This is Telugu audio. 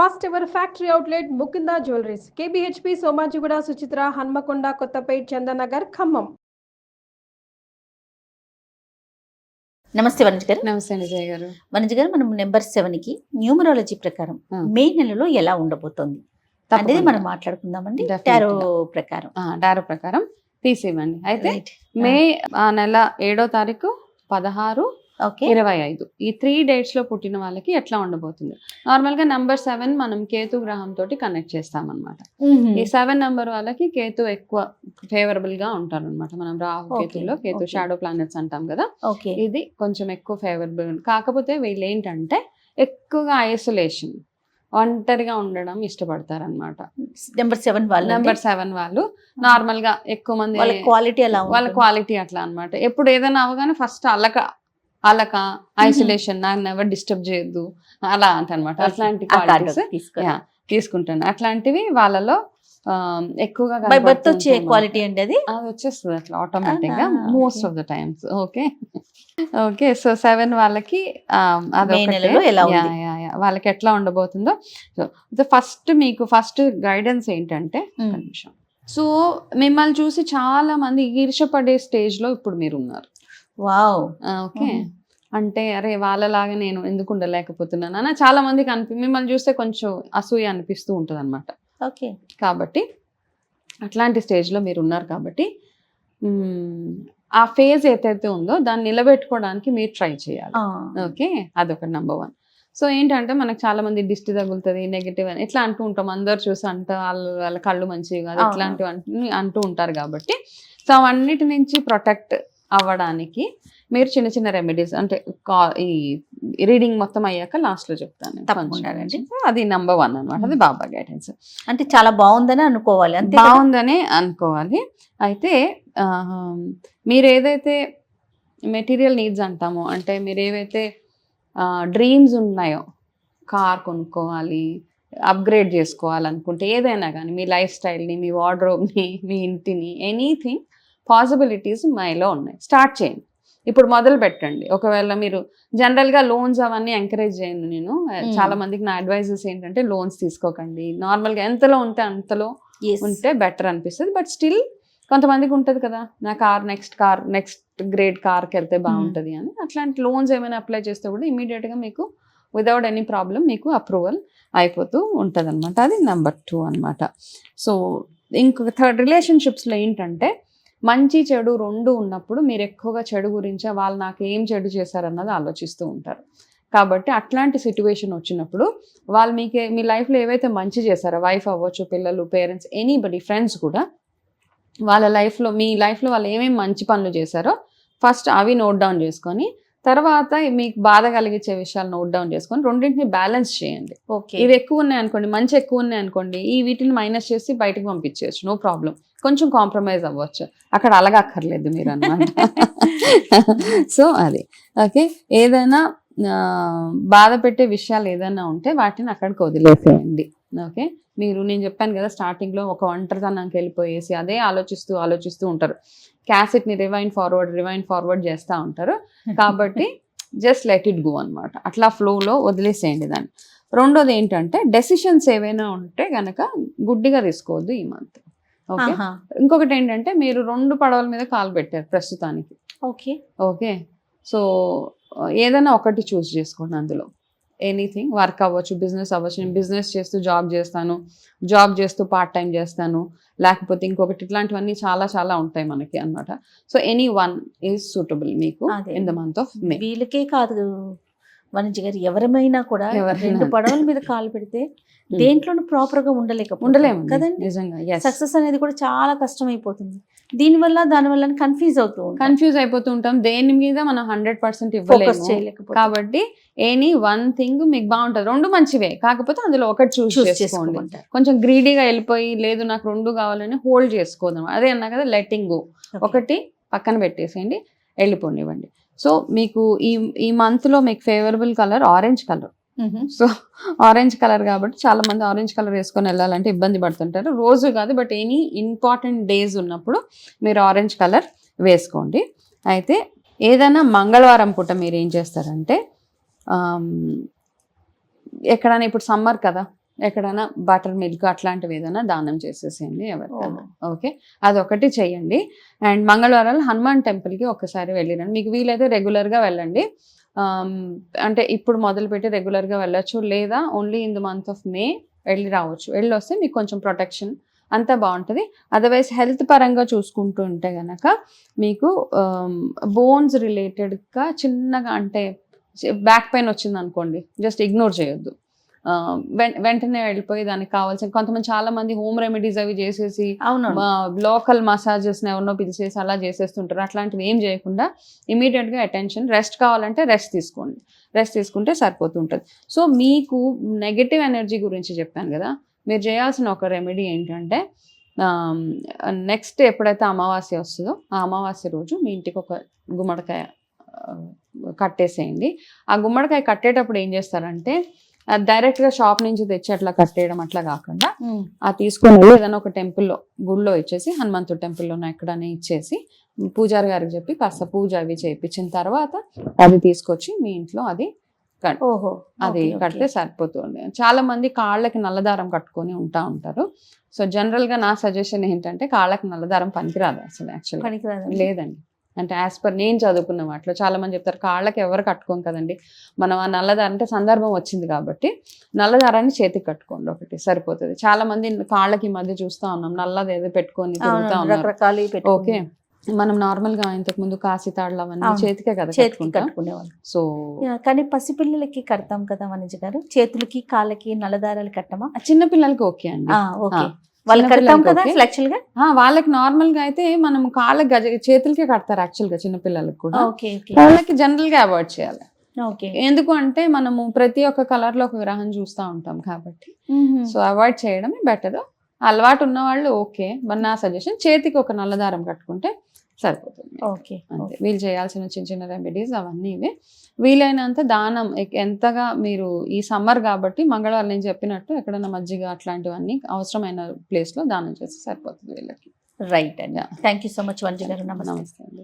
First ever factory outlet Mukunda jewelleries, KBHP, Somajiguda, Suchitra, Hanamkonda, Kothapet, Chandanagar, Khammam. నమస్తే వనజ గారు. నమస్తే విజయ్ గారు. వనజ గారు, మనం నెంబర్ 7కి న్యూమరాలజీ ప్రకారం మే నెలలో ఎలా ఉండబోతోంది అనేది మనం మాట్లాడుకుందామండి. టారో ప్రకారం టారో ప్రకారం తీసేవండి. అయితే మే ఆ నెల 7వ తారీఖు, 16, 25 ఈ 3 dates లో పుట్టిన వాళ్ళకి ఎట్లా ఉండబోతుంది. నార్మల్ గా నెంబర్ 7 మనం కేతు గ్రహం తోటి కనెక్ట్ చేస్తాం అనమాట. ఈ 7 నెంబర్ వాళ్ళకి కేతు ఎక్కువ ఫేవరబుల్ గా ఉంటారు అనమాట. మనం రాహు కేతుల్లో కేతు షాడో ప్లానెట్స్ అంటాం కదా, ఇది కొంచెం ఎక్కువ ఫేవరబుల్. కాకపోతే వీళ్ళు ఏంటంటే ఎక్కువగా ఐసోలేషన్, ఒంటరిగా ఉండడం ఇష్టపడతారు అనమాట. నెంబర్ 7 వాళ్ళు నార్మల్ గా ఎక్కువ మంది వాళ్ళ క్వాలిటీ అట్లా అనమాట. ఎప్పుడు ఏదైనా అవగానే ఫస్ట్ అలక ఐసోలేషన్, నాకు నెవర్ డిస్టర్బ్ చేయొద్దు అలా అంటనమాట. అట్లాంటి క్వాలిటీస్ తీసుకుంటాను. అట్లాంటివి వాళ్ళలో ఎక్కువగా వచ్చే క్వాలిటీ అండి. అది వచ్చేస్తుంది అట్లా ఆటోమేటిక్ గా most of the times. Okay so 7 వాళ్ళకి వాళ్ళకి ఎట్లా ఉండబోతుందో. సో ఫస్ట్ గైడెన్స్ ఏంటంటే, సో మిమ్మల్ని చూసి చాలా మంది ఈర్షపడే స్టేజ్ లో ఇప్పుడు మీరు ఉన్నారు. వావ్. ఓకే, అంటే అరే వాళ్ళలాగా నేను ఎందుకు ఉండలేకపోతున్నాను అని చాలా మందికి మిమ్మల్ని చూస్తే కొంచెం అసూయ అనిపిస్తూ ఉంటుంది అనమాట. ఓకే, కాబట్టి అట్లాంటి స్టేజ్లో మీరు ఉన్నారు. కాబట్టి ఆ ఫేజ్ ఏదైతే ఉందో దాన్ని నిలబెట్టుకోవడానికి మీరు ట్రై చేయాలి. ఓకే, అదొక నెంబర్ 1. సో ఏంటంటే మనకు చాలా మంది దిష్టి తగులుతుంది, నెగిటివ్ అని ఇట్లా అంటూ ఉంటాం. అందరు చూసి వాళ్ళ కళ్ళు మంచివి కాదు ఇట్లాంటివి అంటూ ఉంటారు. కాబట్టి సో అవన్నిటి నుంచి ప్రొటెక్ట్ అవ్వడానికి మీరు చిన్న చిన్న రెమెడీస్, అంటే ఈ రీడింగ్ మొత్తం అయ్యాక లాస్ట్ లో చెప్తాను. అది నెంబర్ 1 అనమాట. అది బాబా గైడెన్స్. అంటే చాలా బాగుందని అనుకోవాలి. అయితే మీరు ఏదైతే మెటీరియల్ నీడ్స్ అంటామో, అంటే మీరు ఏవైతే డ్రీమ్స్ ఉన్నాయో, కార్ కొనుక్కోవాలి, అప్గ్రేడ్ చేసుకోవాలనుకుంటే, ఏదైనా కానీ మీ లైఫ్ స్టైల్ని, మీ వార్డ్రోబ్ని, మీ ఇంటిని, ఎనీథింగ్ పాసిబిలిటీస్ మైలో ఉన్నాయి. స్టార్ట్ చేయండి, ఇప్పుడు మొదలు పెట్టండి. ఒకవేళ మీరు జనరల్గా లోన్స్ అవన్నీ ఎంకరేజ్ చేయను నేను. చాలా మందికి నా అడ్వైజెస్ ఏంటంటే, లోన్స్ తీసుకోకండి, నార్మల్గా ఎంతలో ఉంటే అంతలో ఉంటే బెటర్ అనిపిస్తుంది. బట్ స్టిల్ కొంతమందికి ఉంటుంది కదా, నా నెక్స్ట్ గ్రేడ్ కార్కి వెళ్తే బాగుంటుంది అని. అట్లాంటి లోన్స్ ఏమైనా అప్లై చేస్తే కూడా ఇమీడియట్గా మీకు వితౌట్ ఎనీ ప్రాబ్లం మీకు అప్రూవల్ అయిపోతూ ఉంటుంది అనమాట. అది నెంబర్ 2 అనమాట. సో ఇంకొక థర్డ్, రిలేషన్షిప్స్లో ఏంటంటే మంచి చెడు 2 ఉన్నప్పుడు మీరు ఎక్కువగా చెడు గురించే, వాళ్ళు నాకు ఏం చెడు చేశారన్నది ఆలోచిస్తూ ఉంటారు. కాబట్టి అట్లాంటి సిచ్యువేషన్ వచ్చినప్పుడు వాళ్ళు మీ లైఫ్లో ఏవైతే మంచి చేశారో, వైఫ్ అవ్వచ్చు, పిల్లలు, పేరెంట్స్, ఎనీబడి, ఫ్రెండ్స్ కూడా, వాళ్ళ లైఫ్లో మీ లైఫ్లో వాళ్ళు ఏమేమి మంచి పనులు చేశారో ఫస్ట్ అవి నోట్ డౌన్ చేసుకొని, తర్వాత మీకు బాధ కలిగించే విషయాలు నోట్ డౌన్ చేసుకొని రెండింటిని బ్యాలెన్స్ చేయండి. ఇవి ఎక్కువ ఉన్నాయి అనుకోండి, మంచి ఎక్కువ ఉన్నాయి అనుకోండి, ఈ వీటిని మైనస్ చేసి బయటకు పంపించేయచ్చు, నో ప్రాబ్లం. కొంచెం కాంప్రమైజ్ అవ్వచ్చు, అక్కడ అలగక్కర్లేదు మీరు అన్నమాట. సో అది ఓకే. ఏదైనా బాధ పెట్టే విషయాలు ఏదైనా ఉంటే వాటిని అక్కడికి వదిలేసేయండి. ఓకే, నేను చెప్పాను కదా స్టార్టింగ్లో, ఒక ఒంటరితనానికి వెళ్ళిపోయేసి అదే ఆలోచిస్తూ ఉంటారు. క్యాసెట్ని రివైండ్ ఫార్వర్డ్ చేస్తూ ఉంటారు. కాబట్టి జస్ట్ లెట్ ఇట్ గో అనమాట. అట్లా ఫ్లోలో వదిలేసేయండి దాన్ని. రెండోది ఏంటంటే, డెసిషన్స్ ఏవైనా ఉంటే కనుక గుడ్డిగా తీసుకోవద్దు ఈ మంత్. ఓకే, ఇంకొకటి ఏంటంటే, మీరు 2 పడవల మీద కాలు పెట్టారు ప్రస్తుతానికి. ఓకే, సో ఏదైనా ఒకటి చూస్ చేసుకోండి అందులో. ఎనీథింగ్, వర్క్ అవ్వచ్చు, బిజినెస్ అవ్వచ్చు. నేను బిజినెస్ చేస్తూ జాబ్ చేస్తూ పార్ట్ టైం చేస్తాను, లేకపోతే ఇంకొకటి, ఇట్లాంటివన్నీ చాలా చాలా ఉంటాయి మనకి అన్నమాట. So any one is suitable మీకు in the month of May. వీళ్ళకే కాదు వనజ గారు, ఎవరమైనా కూడా 2 పడవల మీద కాలు పెడితే దేంట్లోనూ ప్రాపర్ గా ఉండలేము కదండి. నిజంగా సక్సెస్ అనేది కూడా చాలా కష్టం అయిపోతుంది. దానివల్ల కన్ఫ్యూజ్ అయిపోతూ ఉంటాం. దేని మీద మనం 100% ఇవ్వలేము. కాబట్టి ఎనీ వన్ థింగ్ మీకు బాగుంటుంది. 2 మంచివే, కాకపోతే అందులో ఒకటి చూస్ చేసుకోండి. కొంచెం గ్రీడీగా వెళ్ళిపోయి లేదు నాకు 2 కావాలని హోల్డ్ చేసుకోదాం. అదే అన్నా కదా, లెట్టింగ్ గో. ఒకటి పక్కన పెట్టేసేయండి, వెళ్ళిపోనివ్వండి. సో మీకు ఈ మంత్ లో మీకు favourable colour orange colour. So orange colour కాబట్టి చాలా మంది ఆరెంజ్ కలర్ వేసుకొని వెళ్ళాలంటే ఇబ్బంది పడుతుంటారు. రోజు కాదు, బట్ ఎనీ ఇంపార్టెంట్ డేస్ ఉన్నప్పుడు మీరు ఆరెంజ్ కలర్ వేసుకోండి. అయితే ఏదైనా మంగళవారం పూట మీరు ఏం చేస్తారంటే, ఎక్కడైనా ఇప్పుడు సమ్మర్ కదా, ఎక్కడైనా బటర్ మిల్క్ అట్లాంటివి ఏదైనా దానం చేసేసేయండి ఎవరికైనా. ఓకే, అదొకటి చెయ్యండి. అండ్ మంగళవారాలు హనుమాన్ టెంపుల్కి ఒకసారి వెళ్ళిరండి. మీకు వీలైతే రెగ్యులర్గా వెళ్ళండి. అంటే ఇప్పుడు మొదలుపెట్టి రెగ్యులర్గా వెళ్ళొచ్చు, లేదా only in the month of మే వెళ్ళి రావచ్చు. వెళ్ళి వస్తే మీకు కొంచెం ప్రొటెక్షన్ అంతా బాగుంటుంది. అదర్వైజ్ హెల్త్ పరంగా చూసుకుంటూ ఉంటే కనుక మీకు బోన్స్ రిలేటెడ్గా చిన్నగా, అంటే బ్యాక్ పెయిన్ వచ్చింది అనుకోండి, జస్ట్ ఇగ్నోర్ చేయొద్దు. వెంటనే వెళ్ళిపోయి దానికి కావాల్సిన, కొంతమంది చాలా మంది హోమ్ రెమెడీస్ అవి చేసేసి లోకల్ మసాజెస్ ఎవరినో పిలిచేసి అలా చేసేస్తుంటారు. అట్లాంటివి ఏం చేయకుండా ఇమీడియట్గా అటెన్షన్, రెస్ట్ కావాలంటే రెస్ట్ తీసుకోండి. రెస్ట్ తీసుకుంటే సరిపోతుంటుంది. సో మీకు నెగటివ్ ఎనర్జీ గురించి చెప్పాను కదా, మీరు చేయాల్సిన ఒక రెమెడీ ఏంటంటే నెక్స్ట్ ఎప్పుడైతే అమావాస్య వస్తుందో ఆ అమావాస్య రోజు మీ ఇంటికి ఒక గుమ్మడికాయ కట్టేసేయండి. ఆ గుమ్మడికాయ కట్టేటప్పుడు ఏం చేస్తారంటే డైరెక్ట్గా షాప్ నుంచి తెచ్చి అట్లా కట్టేయడం అట్లా కాకుండా ఆ తీసుకొని వెళ్ళి ఏదైనా ఒక టెంపుల్లో, గుళ్ళో ఇచ్చేసి, హనుమంతుడి టెంపుల్లోనో ఎక్కడనే ఇచ్చేసి పూజారి గారికి చెప్పి కాస్త పూజ అవి చేయించిన తర్వాత అది తీసుకొచ్చి మీ ఇంట్లో అది కడితే సరిపోతుంది. చాలా మంది కాళ్ళకి నల్లదారం కట్టుకొని ఉంటారు. సో జనరల్ గా నా సజెషన్ ఏంటంటే కాళ్ళకి నల్లదారం పనికిరాదు అసలు, యాక్చువల్గా లేదండి. అంటే యాజ్ పర్ నేను చదువుకున్న వాటిలో చాలా మంది చెప్తారు కాళ్ళకి ఎవరు కట్టుకోం కదండి, మనం ఆ నల్లదారం అంటే సందర్భం వచ్చింది కాబట్టి నల్లదారాన్ని చేతికి కట్టుకోండి, ఒకటి సరిపోతుంది. చాలా మంది కాళ్ళకి ఈ మధ్య చూస్తా ఉన్నాం నల్లది ఏదో పెట్టుకొని తిరుగుతా ఉన్నారు. ఓకే, మనం నార్మల్ గా ఇంతకు ముందు కాసి తాళ్ళు అవన్నీ చేతికే కదా కట్టుకునేవాళ్ళు. సో కానీ పసిపిల్లలకి కడతాం కదా వనిజ గారు, చేతులకి కాళ్ళకి నల్లదారాలు కట్టమా? చిన్న పిల్లలకి ఓకే అండి, వాళ్ళకి నార్మల్ గా అయితే మనం కాళ్ళకి చేతులకే కడతారు యాక్చువల్ గా, చిన్నపిల్లలకి కూడా. వాళ్ళకి జనరల్ గా అవాయిడ్ చేయాలి. ఎందుకు అంటే మనము ప్రతి ఒక్క కలర్ లో ఒక విగ్రహం చూస్తూ ఉంటాం కాబట్టి, సో అవాయిడ్ చేయడమే బెటర్. అలవాటు ఉన్న వాళ్ళు ఓకే, మరి నా సజెషన్ చేతికి ఒక నల్లదారం కట్టుకుంటే సరిపోతుంది. అంతే, వీళ్ళు చేయాల్సిన చిన్న చిన్న రెమెడీస్ అవన్నీ ఇవే. వీలైనంత దానం, ఎంతగా మీరు ఈ సమ్మర్ కాబట్టి మంగళవారం నేను చెప్పినట్టు ఎక్కడైనా మజ్జిగ అట్లాంటివన్నీ అవసరమైన ప్లేస్ లో దానం చేస్తే సరిపోతుంది వీళ్ళకి. రైట్ అండి, థ్యాంక్ యూ సో మచ్ వంజి గారు. నమస్తే అండి.